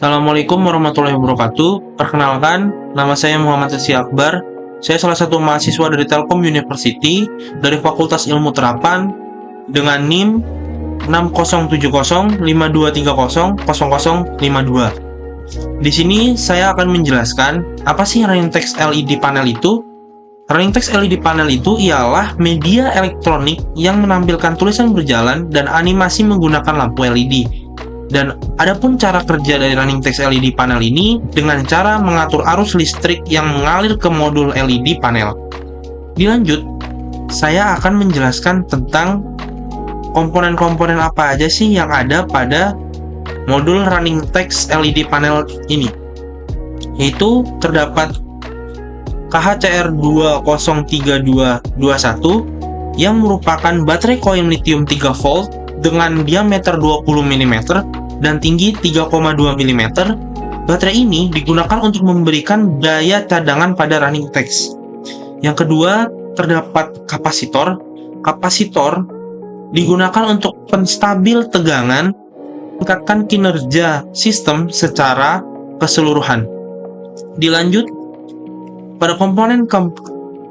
Assalamualaikum warahmatullahi wabarakatuh. Perkenalkan, nama saya Muhammad Rizky Akbar. Saya salah satu mahasiswa dari Telkom University dari Fakultas Ilmu Terapan dengan NIM 607052300052. Di sini saya akan menjelaskan apa sih running text LED panel itu. Running text LED panel itu ialah media elektronik yang menampilkan tulisan berjalan dan animasi menggunakan lampu LED. Dan adapun cara kerja dari running text LED panel ini dengan cara mengatur arus listrik yang mengalir ke modul LED panel. Dilanjut, saya akan menjelaskan tentang komponen-komponen apa aja sih yang ada pada modul running text LED panel ini. Yaitu terdapat KHCR203221 yang merupakan baterai koin lithium 3 volt dengan diameter 20 mm dan tinggi 3,2 mm. Baterai ini digunakan untuk memberikan daya cadangan pada running text. Yang kedua, terdapat kapasitor. Kapasitor digunakan untuk penstabil tegangan, meningkatkan kinerja sistem secara keseluruhan. Dilanjut, pada komponen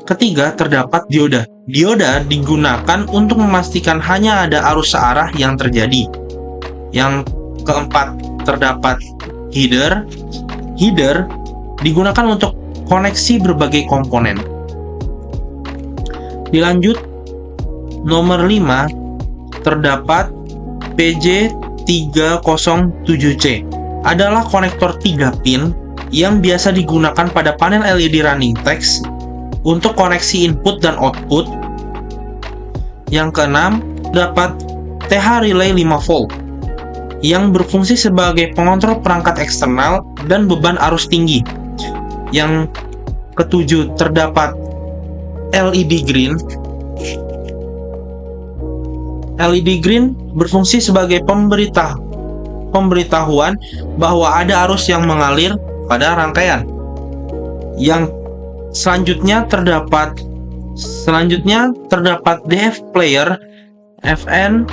ketiga terdapat dioda. Dioda digunakan untuk memastikan hanya ada arus searah yang terjadi. Yang keempat terdapat header. Header digunakan untuk koneksi berbagai komponen. Dilanjut, nomor 5 terdapat PJ307C. Adalah konektor 3 pin yang biasa digunakan pada panel LED running text untuk koneksi input dan output. Yang keenam, dapat TH Relay 5 volt yang berfungsi sebagai pengontrol perangkat eksternal dan beban arus tinggi. Yang ketujuh, terdapat LED Green. LED Green berfungsi sebagai pemberitahuan bahwa ada arus yang mengalir pada rangkaian. Yang selanjutnya terdapat DF player FN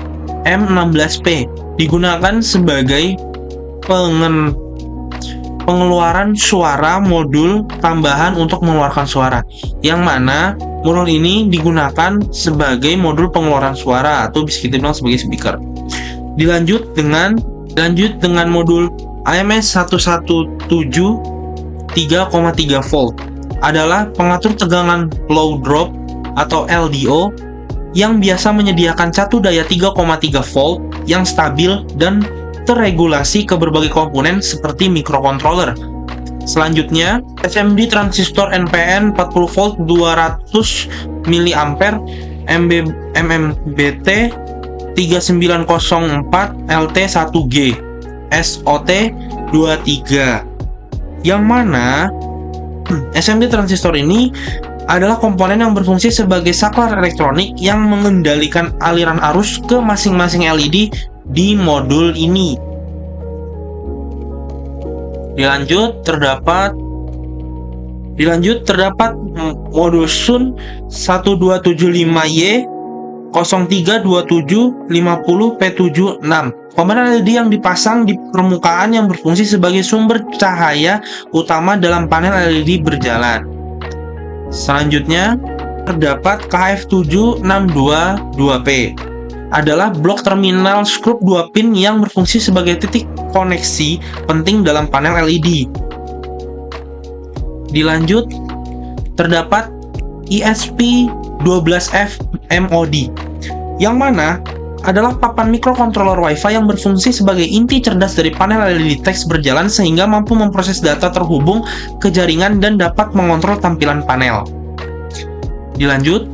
M16P digunakan sebagai pengeluaran suara modul tambahan untuk mengeluarkan suara, yang mana modul ini digunakan sebagai modul pengeluaran suara atau bisa kita bilang sebagai speaker. Dilanjut dengan modul AMS 117 3,3 volt adalah pengatur tegangan low drop atau LDO yang biasa menyediakan catu daya 3,3 volt yang stabil dan terregulasi ke berbagai komponen seperti microcontroller. Selanjutnya, SMD transistor NPN 40 volt 200 mA MMBT 3904 LT1G SOT 23, yang mana SMD transistor ini adalah komponen yang berfungsi sebagai saklar elektronik yang mengendalikan aliran arus ke masing-masing LED di modul ini. Dilanjut terdapat modul SUN 1275Y 032750P76. Komponen LED yang dipasang di permukaan yang berfungsi sebagai sumber cahaya utama dalam panel LED berjalan. Selanjutnya terdapat KF7622P adalah blok terminal skrup 2 pin yang berfungsi sebagai titik koneksi penting dalam panel LED. Dilanjut, terdapat ESP12F MOD, yang mana adalah papan mikrokontroler Wi-Fi yang berfungsi sebagai inti cerdas dari panel LED text berjalan sehingga mampu memproses data terhubung ke jaringan dan dapat mengontrol tampilan panel. Dilanjut,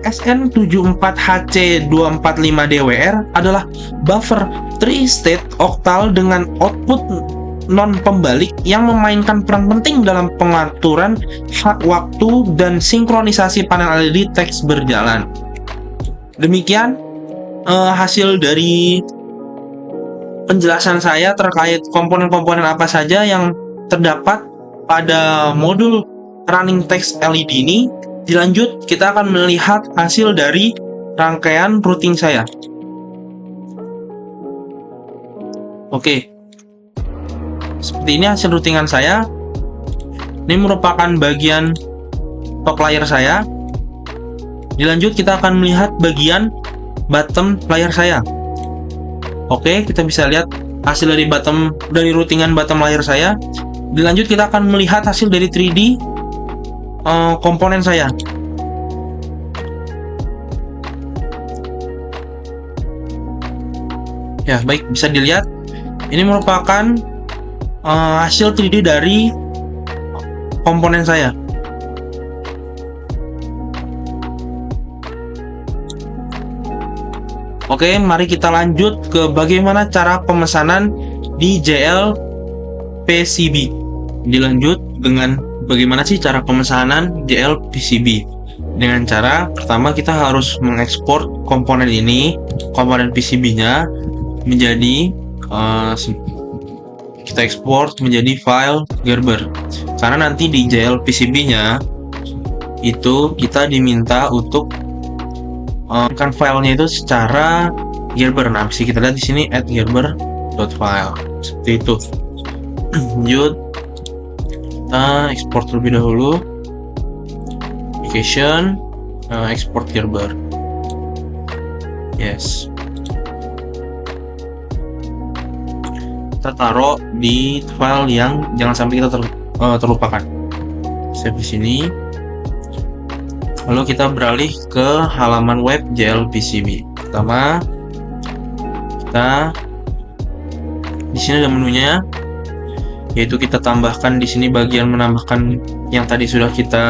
SN74HC245DWR adalah buffer 3-state oktal dengan output non-pembalik yang memainkan peran penting dalam pengaturan waktu dan sinkronisasi panel LED text berjalan. Demikian hasil dari penjelasan saya terkait komponen-komponen apa saja yang terdapat pada modul running text LED ini. Dilanjut, kita akan melihat hasil dari rangkaian routing saya. Oke. seperti ini hasil routingan saya. Ini merupakan bagian top layer saya. Dilanjut kita akan melihat bagian bottom layer saya. Oke, kita bisa lihat hasil dari routingan bottom layer saya. Dilanjut kita akan melihat hasil dari 3D komponen saya. Ya, baik, bisa dilihat ini merupakan hasil 3D dari komponen saya. Oke, mari kita lanjut ke bagaimana cara pemesanan di JL PCB. Dilanjut dengan bagaimana sih cara pemesanan JL PCB. Dengan cara pertama kita harus mengekspor komponen ini, komponen PCB-nya menjadi kita ekspor menjadi file Gerber. Karena nanti di JL PCB-nya itu kita diminta untuk kan filenya itu secara Gerber. Nah, bisa kita lihat di sini @gerber.file seperti itu. Lanjut, kita ekspor terlebih dahulu. Application, export Gerber. Yes. Kita taruh di file yang jangan sampai kita terlupakan. Save di sini. Lalu kita beralih ke halaman web JL PCB. Pertama, kita di sini ada menunya, yaitu kita tambahkan di sini bagian menambahkan yang tadi sudah kita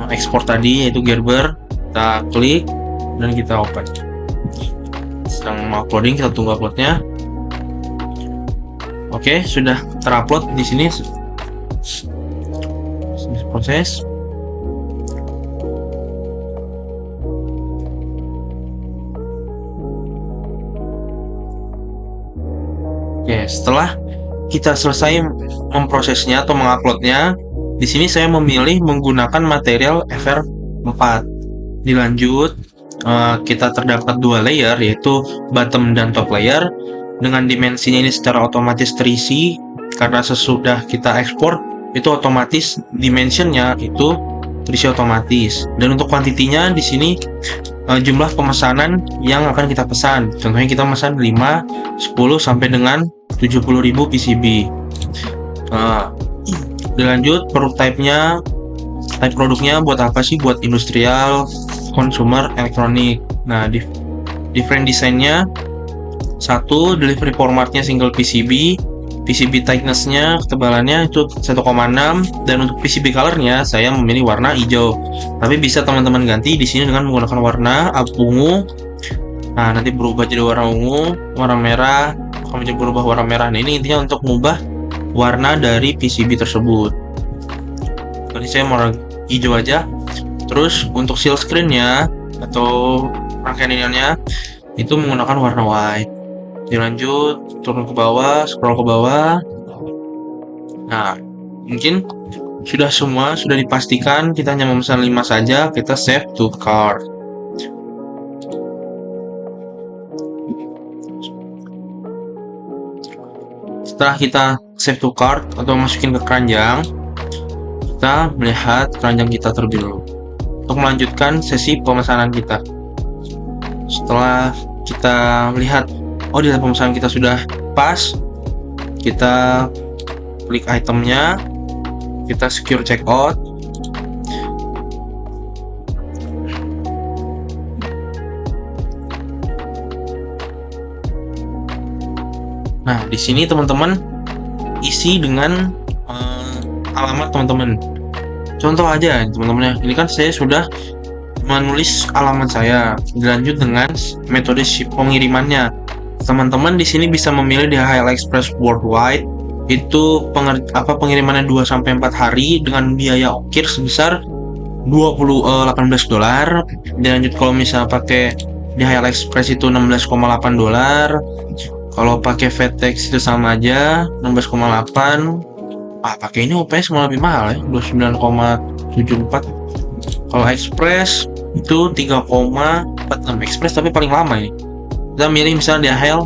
ekspor tadi, yaitu Gerber. Kita klik dan kita open. Sedang mau uploading, kita tunggu uploadnya. Oke, sudah terupload di sini. Proses. Oke, setelah kita selesai memprosesnya atau menguploadnya, di sini saya memilih menggunakan material FR4. Dilanjut, kita terdapat dua layer, yaitu bottom dan top layer. Dengan dimensinya ini secara otomatis terisi karena sesudah kita ekspor itu otomatis dimensionnya itu terisi otomatis. Dan untuk kuantitinya di sini jumlah pemesanan yang akan kita pesan. Contohnya kita pesan 5, 10 sampai dengan 70.000 PCB. Dilanjut produk type-nya, type produknya buat apa sih? Buat industrial, consumer, elektronik. Nah, different desainnya. Satu, delivery formatnya single PCB, PCB thickness-nya, ketebalannya itu 1,6, dan untuk PCB color-nya saya memilih warna hijau. Tapi bisa teman-teman ganti di sini dengan menggunakan warna ungu. Nah, nanti berubah jadi warna ungu, warna merah, kemudian berubah warna merah. Nah, ini intinya untuk mengubah warna dari PCB tersebut. Tadi saya mau warna hijau aja. Terus untuk seal screen-nya atau rangkaian iniannya itu menggunakan warna white. Dilanjut, turun ke bawah, scroll ke bawah. Nah, mungkin sudah dipastikan, kita hanya memesan 5 saja, kita save to cart. Setelah kita save to cart atau masukin ke keranjang, kita melihat keranjang kita terlebih dahulu untuk melanjutkan sesi pemesanan kita. Setelah kita melihat di dalam pemesanan kita sudah pas, kita klik itemnya, kita secure checkout. Nah, di sini teman-teman isi dengan alamat teman-teman. Contoh aja teman-teman ya. Ini kan saya sudah menulis alamat saya. Dilanjut dengan metode pengirimannya. Teman-teman di sini bisa memilih DHL Express Worldwide. Itu pengirimannya 2-4 hari dengan biaya ongkir sebesar $18. Dilanjut kalau misalnya pakai DHL Express itu $16,8. Kalau pakai FedEx itu sama aja 16,8. Pakai ini UPS malah lebih mahal ya, 29,74. Kalau Express itu 3,46 Express, tapi paling lama ini. Kita milih misalnya DHL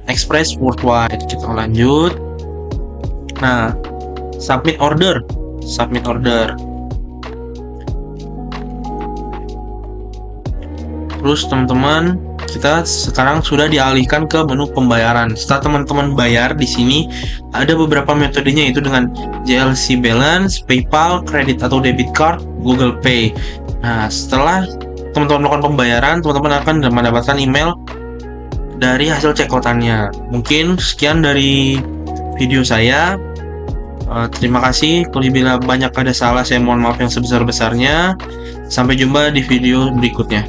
Express Worldwide. Kita lanjut. Nah, submit order. Terus teman-teman, kita sekarang sudah dialihkan ke menu pembayaran. Setelah teman-teman bayar di sini ada beberapa metodenya, yaitu dengan JLC Balance, PayPal, kredit atau debit card, Google Pay. Nah, setelah teman-teman melakukan pembayaran, teman-teman akan mendapatkan email dari hasil cekotannya. Mungkin sekian dari video saya. Terima kasih. Kalau bila banyak ada salah, saya mohon maaf yang sebesar-besarnya. Sampai jumpa di video berikutnya.